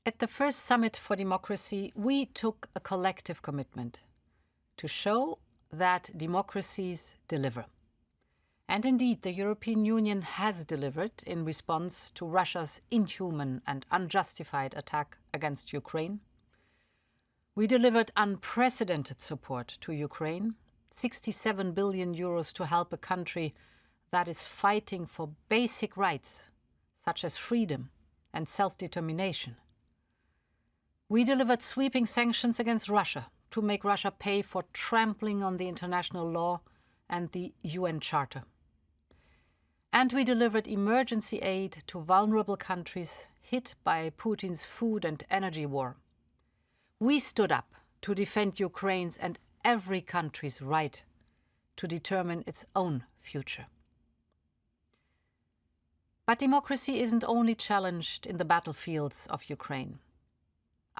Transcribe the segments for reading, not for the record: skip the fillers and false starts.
At the first Summit for Democracy, we took a collective commitment to show that democracies deliver. And indeed, the European Union has delivered in response to Russia's inhuman and unjustified attack against Ukraine. We delivered unprecedented support to Ukraine, 67 billion euros to help a country that is fighting for basic rights, such as freedom and self-determination. We delivered sweeping sanctions against Russia to make Russia pay for trampling on the international law and the UN Charter. And we delivered emergency aid to vulnerable countries hit by Putin's food and energy war. We stood up to defend Ukraine's and every country's right to determine its own future. But democracy isn't only challenged in the battlefields of Ukraine.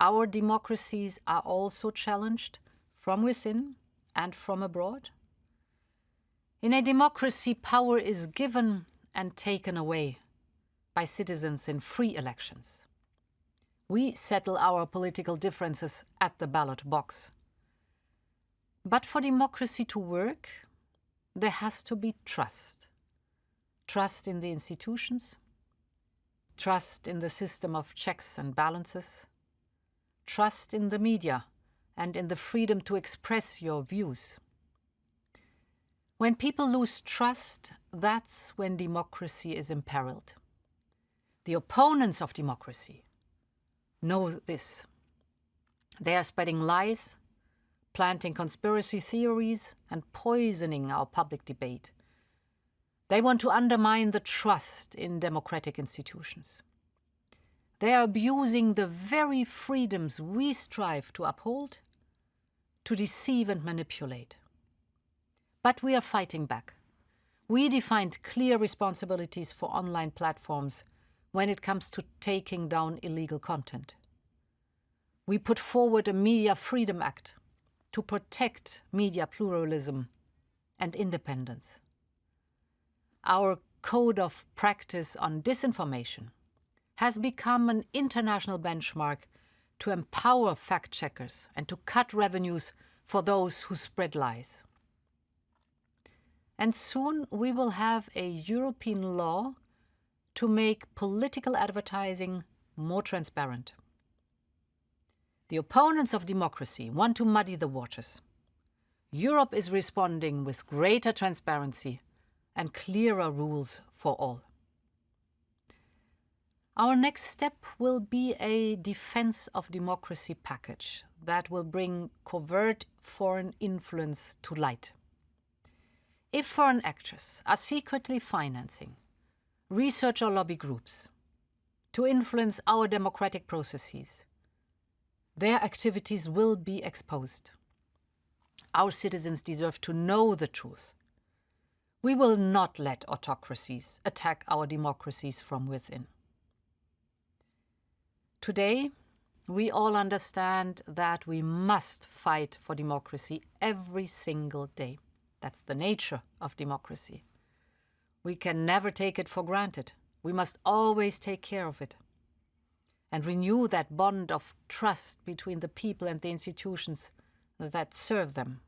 Our democracies are also challenged from within and from abroad. In a democracy, power is given and taken away by citizens in free elections. We settle our political differences at the ballot box. But for democracy to work, there has to be trust. Trust in the institutions, trust in the system of checks and balances, trust in the media and in the freedom to express your views. When people lose trust, that's when democracy is imperiled. The opponents of democracy know this. They are spreading lies, planting conspiracy theories, and poisoning our public debate. They want to undermine the trust in democratic institutions. They are abusing the very freedoms we strive to uphold, to deceive and manipulate. But we are fighting back. We defined clear responsibilities for online platforms when it comes to taking down illegal content. We put forward a Media Freedom Act to protect media pluralism and independence. Our code of practice on disinformation has become an international benchmark to empower fact-checkers and to cut revenues for those who spread lies. And soon we will have a European law to make political advertising more transparent. The opponents of democracy want to muddy the waters. Europe is responding with greater transparency and clearer rules for all. Our next step will be a defense of democracy package that will bring covert foreign influence to light. If foreign actors are secretly financing research or lobby groups to influence our democratic processes, their activities will be exposed. Our citizens deserve to know the truth. We will not let autocracies attack our democracies from within. Today, we all understand that we must fight for democracy every single day. That's the nature of democracy. We can never take it for granted. We must always take care of it and renew that bond of trust between the people and the institutions that serve them.